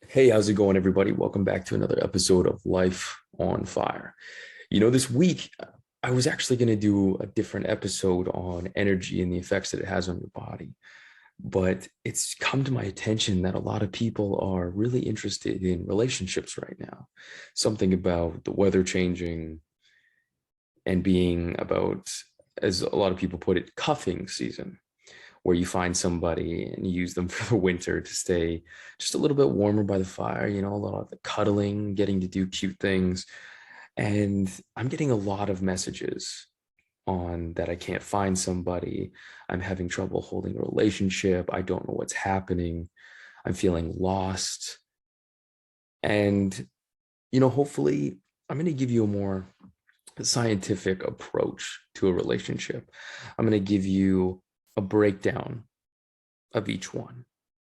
Hey, how's it going, everybody? Welcome back to another episode of Life on Fire. This week I was actually going to do a different episode on energy and the effects that it has on your body. But it's come to my attention that a lot of people are really interested in relationships right now. Something about the weather changing and being about, as a lot of people put it, cuffing season, where you find somebody and you use them for the winter to stay just a little bit warmer by the fire, a lot of the cuddling, getting to do cute things. And I'm getting a lot of messages on that I can't find somebody. I'm having trouble holding a relationship. I don't know what's happening. I'm feeling lost. And, hopefully I'm going to give you a more scientific approach to a relationship. I'm going to give you a breakdown of each one,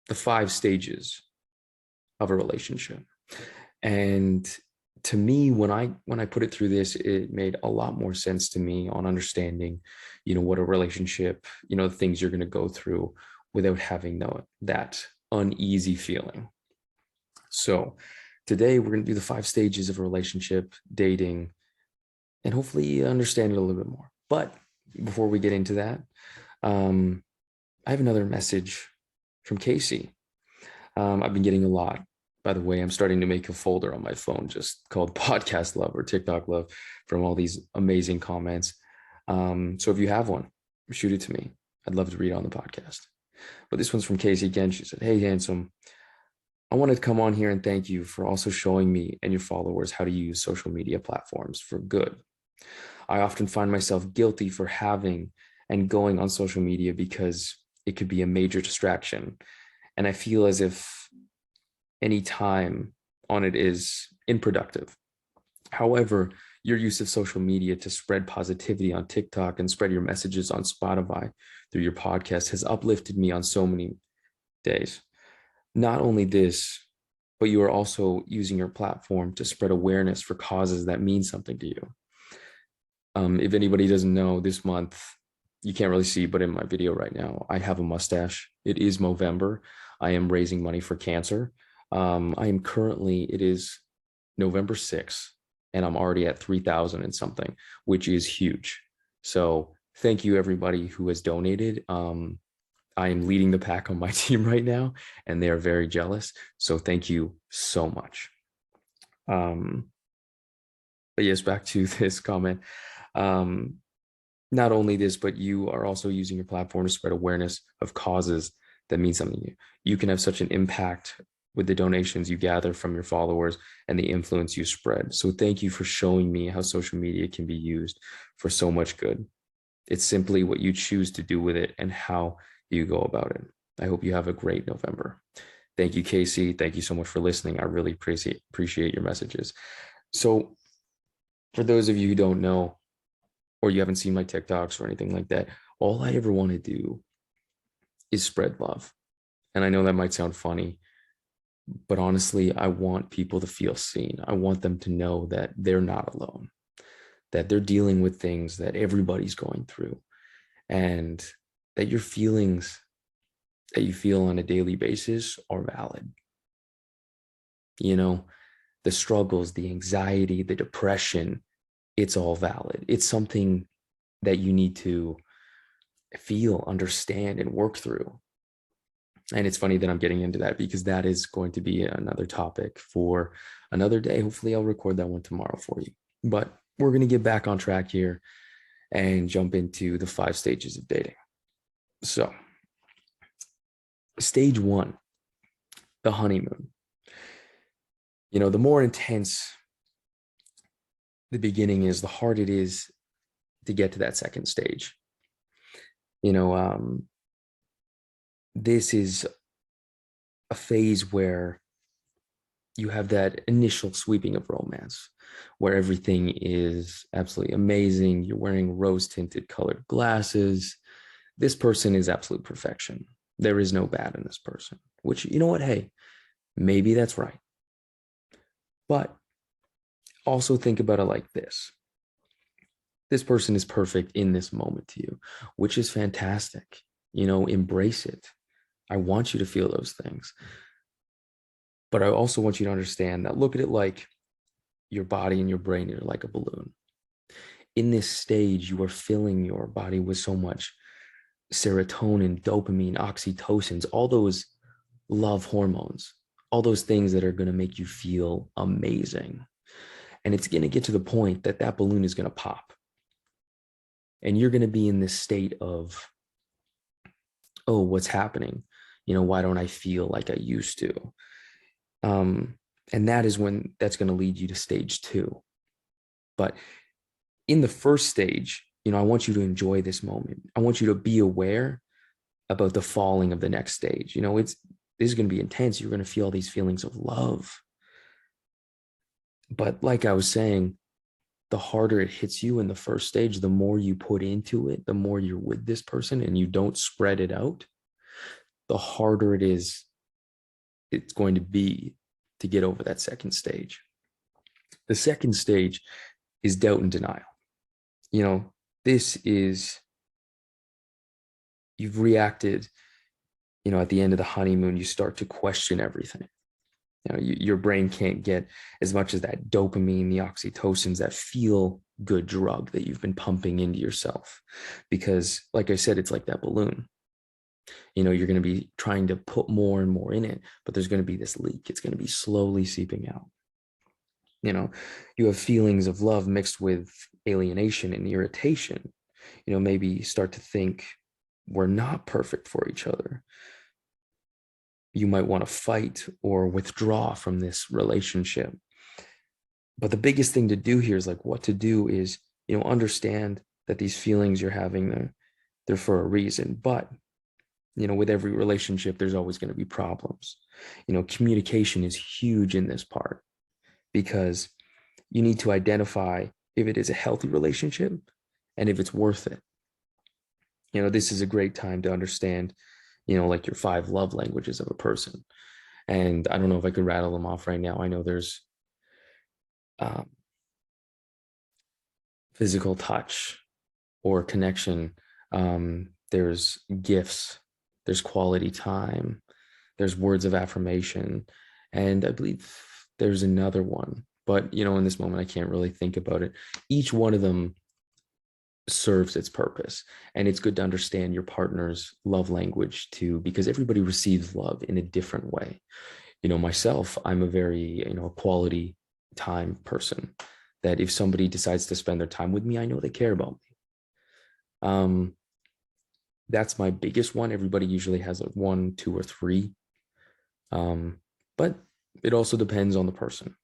the 5 stages of a relationship. And to me, when I put it through this, it made a lot more sense to me on understanding, what a relationship, the things you're going to go through without having that uneasy feeling. So today we're going to do the 5 stages of a relationship, dating, and hopefully understand it a little bit more. But before we get into that, I have another message from Casey. I've been getting a lot. By the way, I'm starting to make a folder on my phone just called Podcast Love or TikTok Love from all these amazing comments. So if you have one, shoot it to me. I'd love to read it on the podcast. But this one's from Casey again. She said, "Hey, handsome. I wanted to come on here and thank you for also showing me and your followers how to use social media platforms for good. I often find myself guilty for having and going on social media because it could be a major distraction. And I feel as if any time on it is unproductive. However, your use of social media to spread positivity on TikTok and spread your messages on Spotify through your podcast has uplifted me on so many days. Not only this, but you are also using your platform to spread awareness for causes that mean something to you. If anybody doesn't know, this month, you can't really see, but in my video right now, I have a mustache. It is Movember. I am raising money for cancer. It is November 6th, and I'm already at 3,000 and something, which is huge. So thank you, everybody who has donated. I am leading the pack on my team right now, and they are very jealous. So thank you so much. But yes, back to this comment. Um, Not only this, but you are also using your platform to spread awareness of causes that mean something to you. You can have such an impact with the donations you gather from your followers and the influence you spread. So thank you for showing me how social media can be used for so much good. It's simply what you choose to do with it and how you go about it. I hope you have a great November. Thank you, Casey. Thank you so much for listening. I really appreciate your messages. So for those of you who don't know, or you haven't seen my TikToks or anything like that, all I ever want to do is spread love. And I know that might sound funny, but honestly, I want people to feel seen. I want them to know that they're not alone, that they're dealing with things that everybody's going through, and that your feelings that you feel on a daily basis are valid. The struggles, the anxiety, the depression, it's all valid. It's something that you need to feel, understand, and work through. And it's funny that I'm getting into that because that is going to be another topic for another day. Hopefully, I'll record that one tomorrow for you. But we're going to get back on track here and jump into the 5 stages of dating. So, stage 1, the honeymoon. The more intense the beginning is, the harder it is to get to that second stage. This is a phase where you have that initial sweeping of romance, where everything is absolutely amazing. You're wearing rose tinted colored glasses. This person is absolute perfection. There is no bad in this person, which, you know what? Hey, maybe that's right. But also think about it like this. This person is perfect in this moment to you, which is fantastic. Embrace it. I want you to feel those things. But I also want you to understand that look at it like your body and your brain are like a balloon. In this stage, you are filling your body with so much serotonin, dopamine, oxytocins, all those love hormones, all those things that are going to make you feel amazing. And it's going to get to the point that that balloon is going to pop. And you're going to be in this state of, oh, what's happening? Why don't I feel like I used to? And that is when that's going to lead you to stage 2. But in the first stage, I want you to enjoy this moment. I want you to be aware about the falling of the next stage. This is going to be intense. You're going to feel these feelings of love. But like I was saying, the harder it hits you in the first stage, the more you put into it, the more you're with this person and you don't spread it out, the harder it's going to be to get over that second stage. The second stage is doubt and denial. This is, you've reacted, at the end of the honeymoon, you start to question everything. Your brain can't get as much as that dopamine, the oxytocins, that feel good drug that you've been pumping into yourself. Because like I said, it's like that balloon. You're going to be trying to put more and more in it, but there's going to be this leak. It's going to be slowly seeping out. You have feelings of love mixed with alienation and irritation. Maybe start to think we're not perfect for each other. You might want to fight or withdraw from this relationship. But the biggest thing to do here is like what to do is, understand that these feelings you're having, they're for a reason. But, with every relationship, there's always going to be problems. Communication is huge in this part because you need to identify if it is a healthy relationship and if it's worth it. This is a great time to understand, like your 5 love languages of a person. And I don't know if I could rattle them off right now. I know there's physical touch or connection. There's gifts, there's quality time, there's words of affirmation. And I believe there's another one, but in this moment, I can't really think about it. Each one of them serves its purpose, and it's good to understand your partner's love language too, because everybody receives love in a different way. Myself, I'm a very quality time person, that if somebody decides to spend their time with me, I know they care about me. That's my biggest one. Everybody usually has like 1, 2, or 3, but it also depends on the person.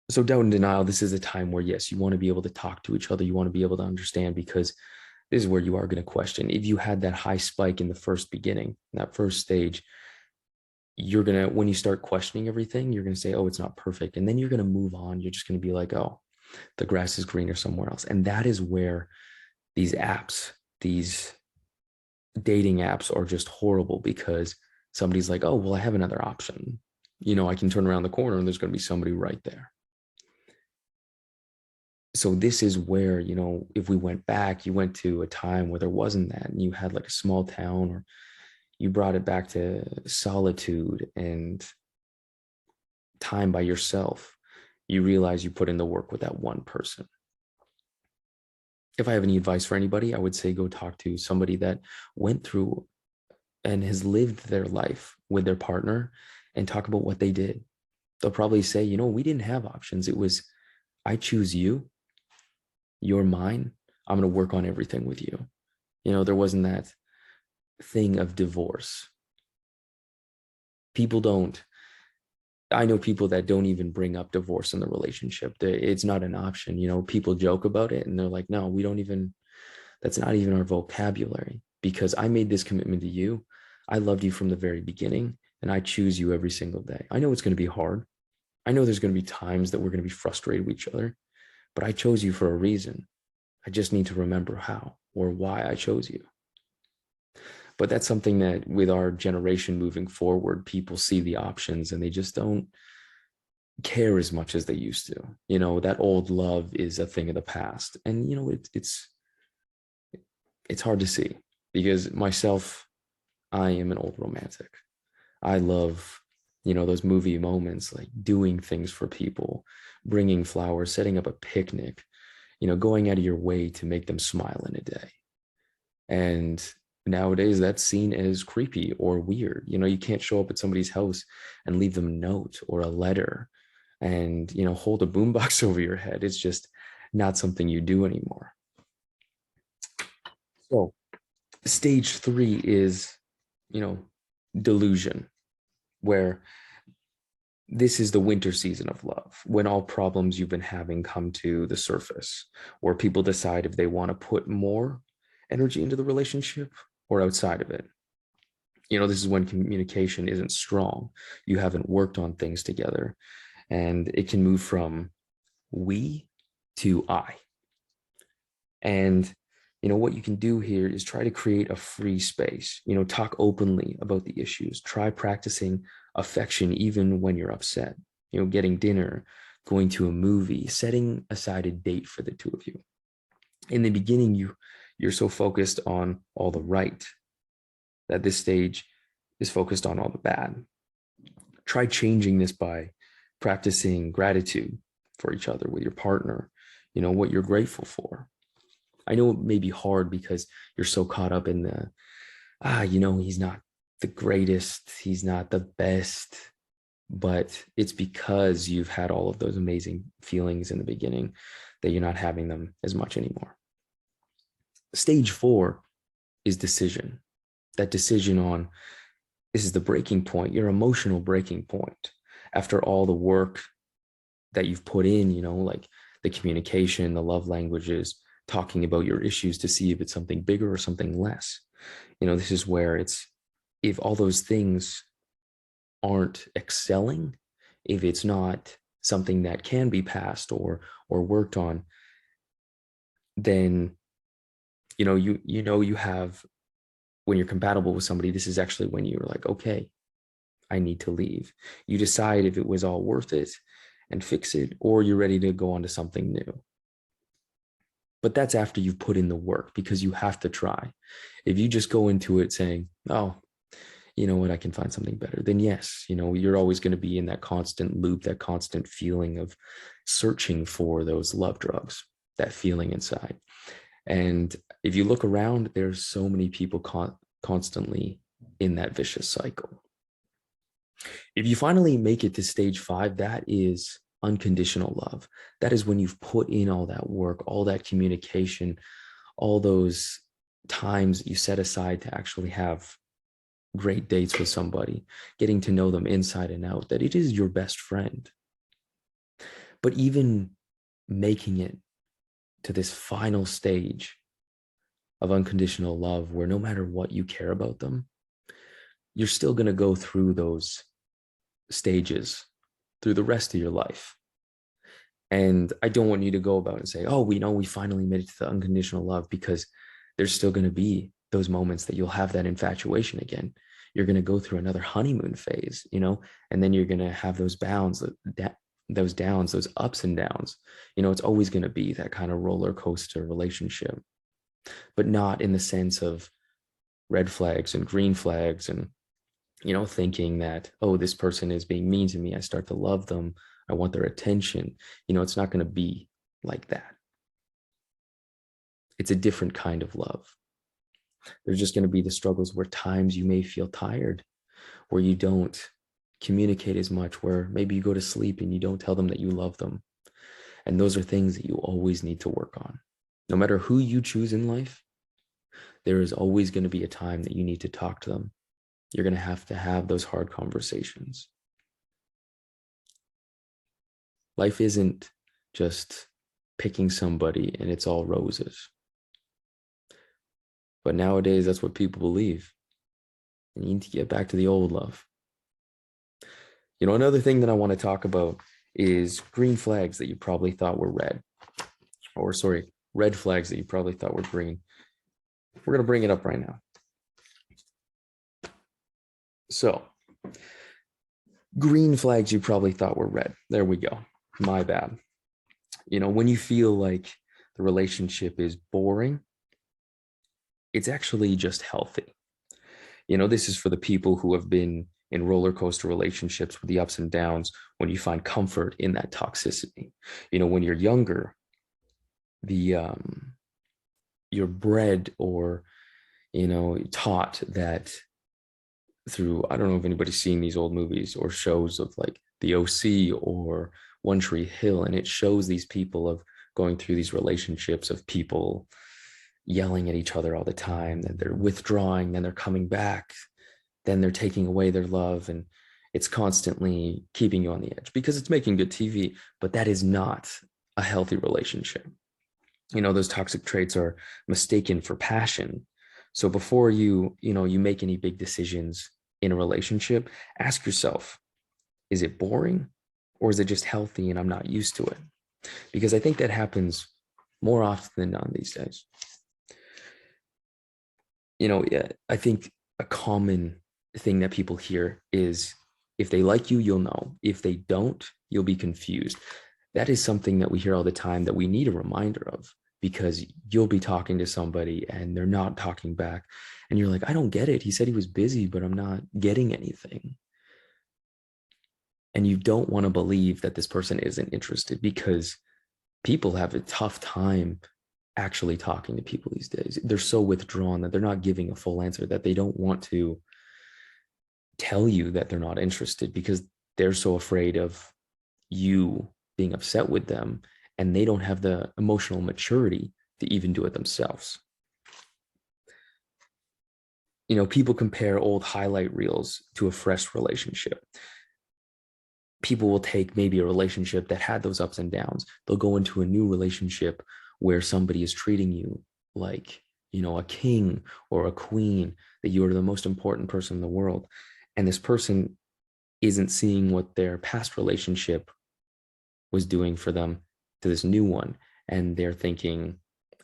So doubt and denial, this is a time where, yes, you want to be able to talk to each other. You want to be able to understand, because this is where you are going to question. If you had that high spike in the first beginning, that first stage, you're going to, when you start questioning everything, you're going to say, oh, it's not perfect. And then you're going to move on. You're just going to be like, oh, the grass is greener somewhere else. And that is where these apps, these dating apps are just horrible, because somebody's like, oh, well, I have another option. I can turn around the corner and there's going to be somebody right there. So this is where, if we went back, you went to a time where there wasn't that, and you had like a small town, or you brought it back to solitude and time by yourself, you realize you put in the work with that one person. If I have any advice for anybody, I would say go talk to somebody that went through and has lived their life with their partner and talk about what they did. They'll probably say, we didn't have options. It was, I choose you. You're mine. I'm going to work on everything with you. There wasn't that thing of divorce. I know people that don't even bring up divorce in the relationship. It's not an option. People joke about it and they're like, no, that's not even our vocabulary, because I made this commitment to you. I loved you from the very beginning, and I choose you every single day. I know it's going to be hard. I know there's going to be times that we're going to be frustrated with each other, but I chose you for a reason. I just need to remember how or why I chose you. But that's something that with our generation moving forward, people see the options and they just don't care as much as they used to. That old love is a thing of the past. And, it's hard to see, because myself, I am an old romantic. I love those movie moments, like doing things for people, bringing flowers, setting up a picnic, going out of your way to make them smile in a day. And nowadays that's seen as creepy or weird. You can't show up at somebody's house and leave them a note or a letter and, hold a boombox over your head. It's just not something you do anymore. So stage 3 is, delusion, where this is the winter season of love, when all problems you've been having come to the surface, or people decide if they want to put more energy into the relationship or outside of it. This is when communication isn't strong. You haven't worked on things together, and it can move from we to I. And what you can do here is try to create a free space, talk openly about the issues, try practicing affection even when you're upset, getting dinner, going to a movie, setting aside a date for the two of you. In the beginning, you're so focused on all the right that this stage is focused on all the bad. Try changing this by practicing gratitude for each other with your partner, what you're grateful for. I know it may be hard because you're so caught up in the, he's not the greatest, he's not the best, but it's because you've had all of those amazing feelings in the beginning that you're not having them as much anymore. Stage 4 is decision. That decision on, this is the breaking point, your emotional breaking point. After all the work that you've put in, like the communication, the love languages, talking about your issues to see if it's something bigger or something less. This is where it's, if all those things aren't excelling, if it's not something that can be passed or worked on, then you have, when you're compatible with somebody, this is actually when you're like, okay, I need to leave. You decide if it was all worth it and fix it, or you're ready to go on to something new. But that's after you've put in the work, because you have to try. If you just go into it saying, oh, you know what, I can find something better, then yes, you're always going to be in that constant loop, that constant feeling of searching for those love drugs, that feeling inside. And if you look around, there's so many people constantly in that vicious cycle. If you finally make it to stage 5, that is unconditional love. That is when you've put in all that work, all that communication, all those times you set aside to actually have great dates with somebody, getting to know them inside and out, that it is your best friend. But even making it to this final stage of unconditional love, where no matter what, you care about them, you're still going to go through those stages through the rest of your life. And I don't want you to go about and say, oh, we finally made it to the unconditional love, because there's still going to be those moments that you'll have that infatuation again. You're going to go through another honeymoon phase, and then you're going to have those bounds, those downs, those ups and downs. It's always going to be that kind of roller coaster relationship, but not in the sense of red flags and green flags and, thinking that, oh, this person is being mean to me, I start to love them, I want their attention. It's not going to be like that. It's a different kind of love. There's just going to be the struggles where times you may feel tired, where you don't communicate as much, where maybe you go to sleep and you don't tell them that you love them. And those are things that you always need to work on. No matter who you choose in life, there is always going to be a time that you need to talk to them. You're going to have those hard conversations. Life isn't just picking somebody and it's all roses. But nowadays, that's what people believe. And you need to get back to the old love. Another thing that I want to talk about is green flags that you probably thought were red. Or sorry, red flags that you probably thought were green. We're going to bring it up right now. So, green flags you probably thought were red. There we go. My bad. When you feel like the relationship is boring, it's actually just healthy. This is for the people who have been in roller coaster relationships with the ups and downs when you find comfort in that toxicity. When you're younger, the you're bred or taught that through, I don't know if anybody's seen these old movies or shows of like the OC or One Tree Hill, and it shows these people of going through these relationships of people yelling at each other all the time, then they're withdrawing, then they're coming back, then they're taking away their love, and it's constantly keeping you on the edge because it's making good TV, but that is not a healthy relationship. Those toxic traits are mistaken for passion. So before you make any big decisions in a relationship, ask yourself, is it boring or is it just healthy and I'm not used to it? Because I think that happens more often than not these days. Yeah, I think a common thing that people hear is if they like you, you'll know. If they don't, you'll be confused. That is something that we hear all the time that we need a reminder of, because you'll be talking to somebody and they're not talking back. And you're like, I don't get it. He said he was busy, but I'm not getting anything. And you don't want to believe that this person isn't interested, because people have a tough time actually talking to people these days. They're so withdrawn that they're not giving a full answer, that they don't want to tell you that they're not interested because they're so afraid of you being upset with them, and they don't have the emotional maturity to even do it themselves. People compare old highlight reels to a fresh relationship. People will take maybe a relationship that had those ups and downs. They'll go into a new relationship where somebody is treating you like, a king or a queen, that you're the most important person in the world. And this person isn't seeing what their past relationship was doing for them to this new one. And they're thinking,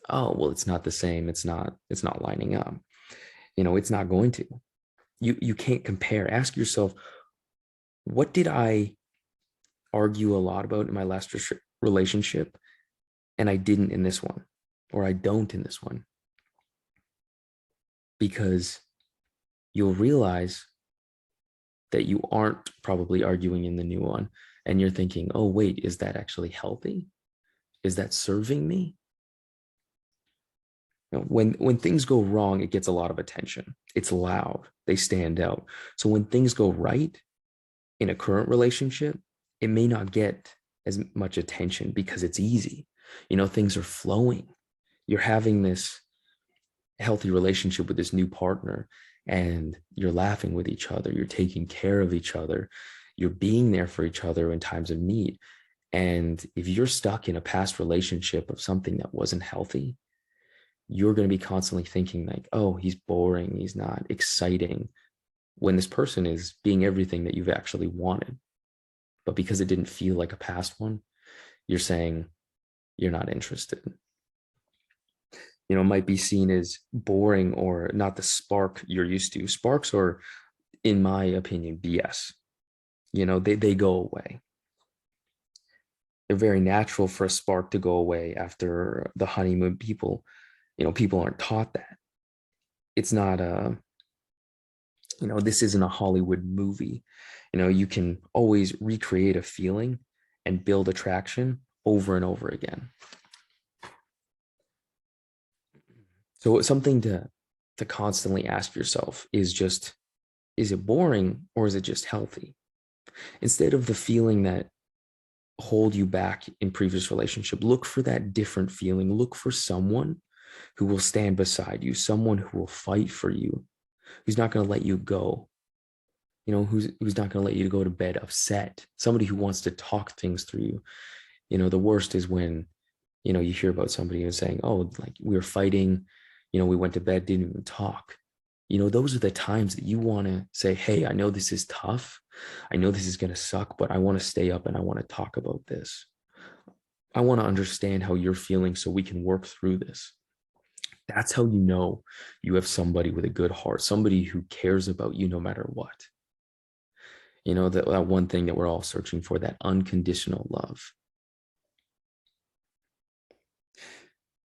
oh, well, it's not the same. It's not lining up. It's not going to. You can't compare. Ask yourself, what did I argue a lot about in my last relationship and I didn't in this one, or I don't in this one? Because you'll realize that you aren't probably arguing in the new one, and you're thinking, oh wait, is that actually healthy? Is that serving me? When things go wrong, it gets a lot of attention. It's loud. They stand out. So when things go right in a current relationship, it may not get as much attention because it's easy. Things are flowing. You're having this healthy relationship with this new partner, and you're laughing with each other. You're taking care of each other. You're being there for each other in times of need. And if you're stuck in a past relationship of something that wasn't healthy, you're going to be constantly thinking like, oh, he's boring, he's not exciting, when this person is being everything that you've actually wanted. But because it didn't feel like a past one, you're saying you're not interested. It might be seen as boring or not the spark you're used to. Sparks are, in my opinion, BS. They go away. They're very natural for a spark to go away after the honeymoon. People aren't taught that. It's not this isn't a Hollywood movie. You can always recreate a feeling and build attraction over and over again. So something to constantly ask yourself is it boring or is it just healthy? Instead of the feeling that hold you back in previous relationship, look for that different feeling. Look for someone who will stand beside you, someone who will fight for you, who's not going to let you go, who's not going to let you go to bed upset, somebody who wants to talk things through you. The worst is when, you hear about somebody who's saying, oh, like we were fighting, we went to bed, didn't even talk. Those are the times that you want to say, hey, I know this is tough. I know this is going to suck, but I want to stay up and I want to talk about this. I want to understand how you're feeling so we can work through this. That's how you have somebody with a good heart, somebody who cares about you no matter what. That one thing that we're all searching for, that unconditional love.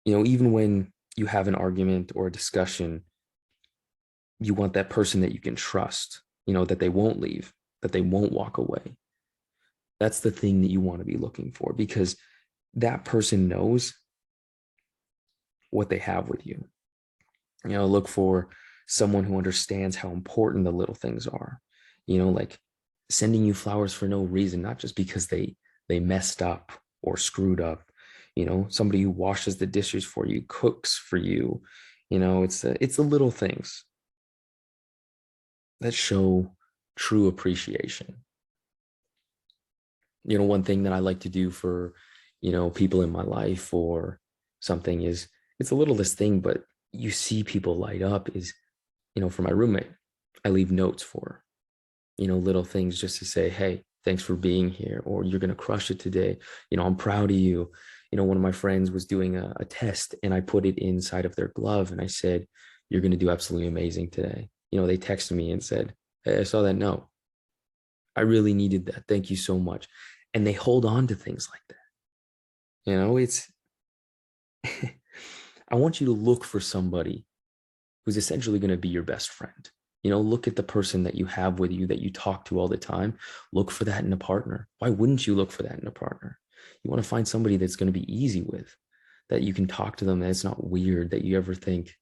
Even when you have an argument or a discussion, you want that person that you can trust. that they won't leave, that they won't walk away. That's the thing that you want to be looking for, because that person knows what they have with you. Look for someone who understands how important the little things are, like sending you flowers for no reason, not just because they messed up or screwed up. Somebody who washes the dishes for you, cooks for you. It's the little things that show true appreciation. One thing that I like to do for, people in my life or something is, it's a littlest thing, but you see people light up is, for my roommate, I leave notes for her, little things just to say, hey, thanks for being here, or you're going to crush it today. I'm proud of you. One of my friends was doing a test and I put it inside of their glove and I said, you're going to do absolutely amazing today. They texted me and said, hey, I saw that note. I really needed that. Thank you so much. And they hold on to things like that. It's, I want you to look for somebody who's essentially going to be your best friend. Look at the person that you have with you that you talk to all the time. Look for that in a partner. Why wouldn't you look for that in a partner? You want to find somebody that's going to be easy with, that you can talk to them, that it's not weird, that you ever think,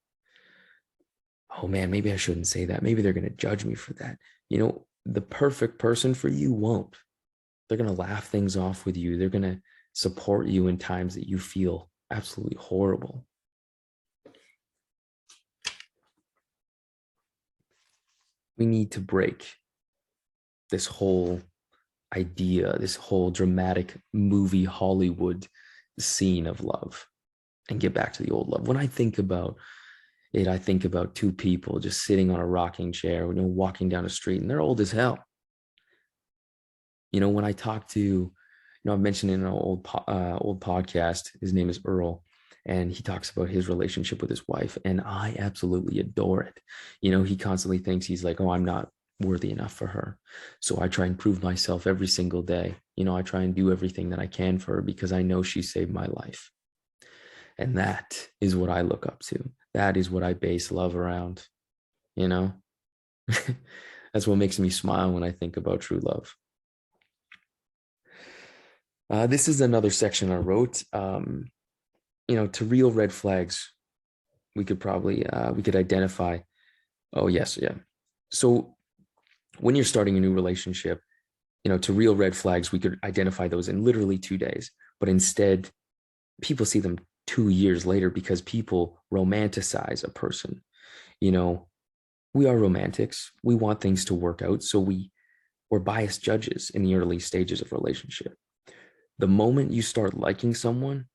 oh man, maybe I shouldn't say that. Maybe they're going to judge me for that. The perfect person for you won't. They're going to laugh things off with you. They're going to support you in times that you feel absolutely horrible. We need to break this whole idea, this whole dramatic movie Hollywood scene of love, and get back to the old love. When I think about it, I think about two people just sitting on a rocking chair, walking down a street, and they're old as hell. When I talk to, I've mentioned in an old podcast, his name is Earl, and he talks about his relationship with his wife, and I absolutely adore it. He constantly thinks, he's like, oh, I'm not worthy enough for her. So I try and prove myself every single day. I try and do everything that I can for her because I know she saved my life. And that is what I look up to. That is what I base love around. That's what makes me smile when I think about true love. This is another section I wrote. To real red flags, we could probably we could identify. Oh yes, yeah. So when you're starting a new relationship, to real red flags, we could identify those in literally 2 days. But instead, people see them 2 years later because people romanticize a person. We are romantics. We want things to work out, so we're biased judges in the early stages of relationship. The moment you start liking someone,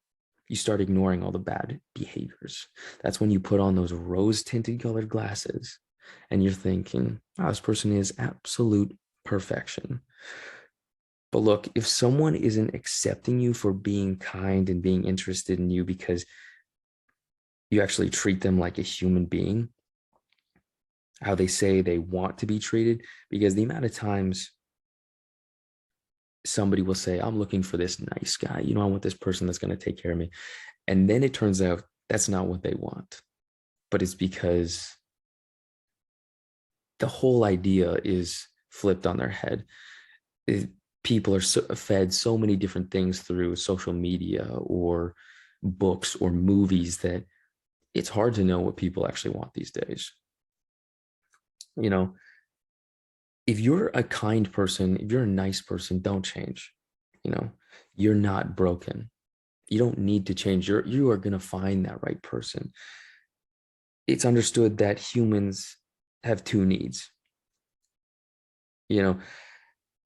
you start ignoring all the bad behaviors. That's when you put on those rose-tinted colored glasses and you're thinking, oh, this person is absolute perfection. But look, if someone isn't accepting you for being kind and being interested in you because you actually treat them like a human being, how they say they want to be treated, because the amount of times somebody will say, I'm looking for this nice guy. I want this person that's going to take care of me. And then it turns out that's not what they want. But it's because the whole idea is flipped on their head. People are fed so many different things through social media or books or movies that it's hard to know what people actually want these days. If you're a kind person, if you're a nice person, don't change. You're not broken. You don't need to change. You are going to find that right person. It's understood that humans have two needs.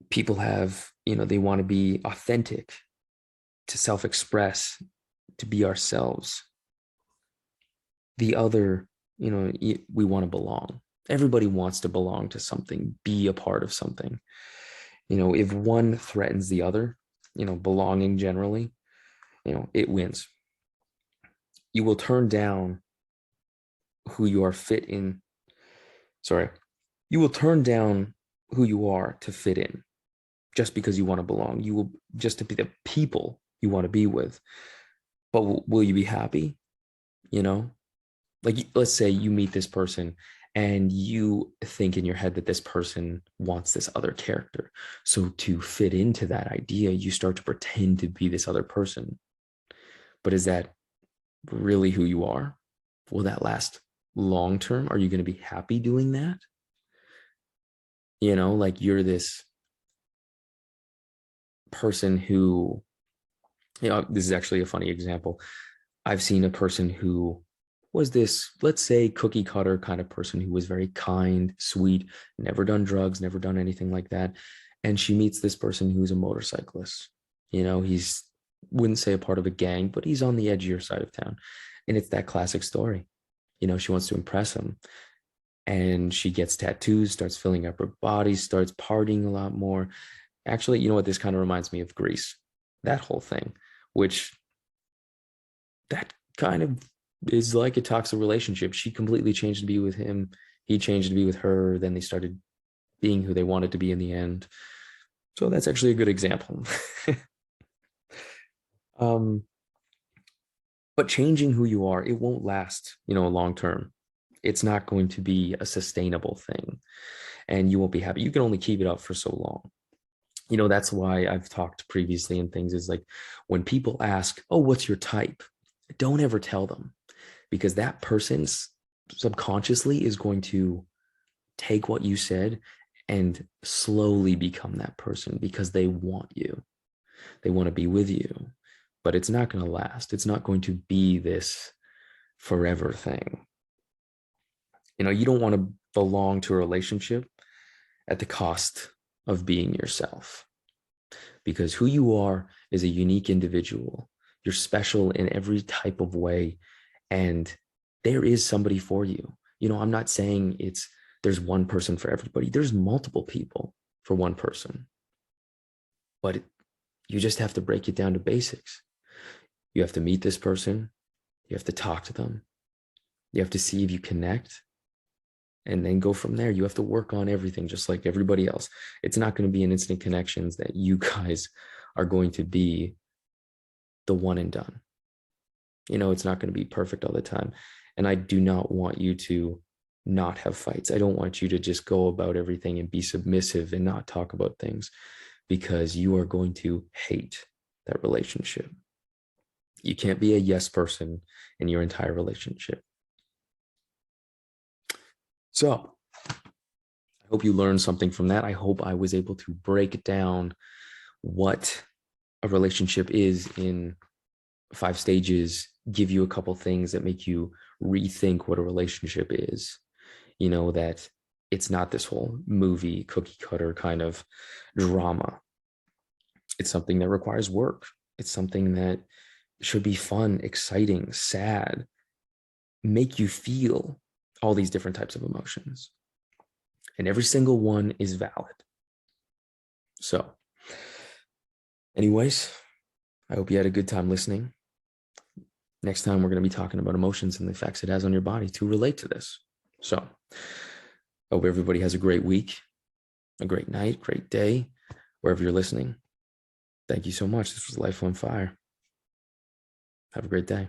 People have, they want to be authentic, to self-express, to be ourselves. The other, we want to belong. Everybody wants to belong to something, be a part of something. If one threatens the other, belonging generally, it wins. You will turn down who you are fit in. Sorry. You will turn down who you are to fit in just because you want to belong. You will just to be the people you want to be with. But will you be happy? Like, let's say you meet this person And you think in your head that this person wants this other character. So to fit into that idea, you start to pretend to be this other person. But is that really who you are? Will that last long term? Are you going to be happy doing that? Like you're this person who, this is actually a funny example. I've seen a person who was this, let's say, cookie cutter kind of person who was very kind, sweet, never done drugs, never done anything like that. And she meets this person who's a motorcyclist. He's, wouldn't say a part of a gang, but he's on the edgier side of town. And it's that classic story. She wants to impress him. And she gets tattoos, starts filling up her body, starts partying a lot more. Actually, you know what? This kind of reminds me of Grease, that whole thing, which that kind of is like a toxic relationship. She completely changed to be with him. He changed to be with her. Then they started being who they wanted to be in the end. So that's actually a good example. But changing who you are, it won't last, long term. It's not going to be a sustainable thing, and you won't be happy. You can only keep it up for so long. That's why I've talked previously in things is like when people ask, oh, what's your type? Don't ever tell them, because that person subconsciously is going to take what you said and slowly become that person because they want you. They want to be with you, but it's not going to last. It's not going to be this forever thing. You don't want to belong to a relationship at the cost of being yourself, because who you are is a unique individual. You're special in every type of way, and there is somebody for you. I'm not saying there's one person for everybody. There's multiple people for one person, but you just have to break it down to basics. You have to meet this person. You have to talk to them. You have to see if you connect, and then go from there. You have to work on everything just like everybody else. It's not going to be an instant connections that you guys are going to be the one and done. It's not going to be perfect all the time. And I do not want you to not have fights. I don't want you to just go about everything and be submissive and not talk about things, because you are going to hate that relationship. You can't be a yes person in your entire relationship. So I hope you learned something from that. I hope I was able to break down what a relationship is in 5 stages, give you a couple things that make you rethink what a relationship is. That it's not this whole movie cookie cutter kind of drama. It's something that requires work. It's something that should be fun, exciting, sad, make you feel all these different types of emotions. And every single one is valid. So, anyways, I hope you had a good time listening. Next time, we're going to be talking about emotions and the effects it has on your body to relate to this. So, I hope everybody has a great week, a great night, great day, wherever you're listening. Thank you so much. This was Life on Fire. Have a great day.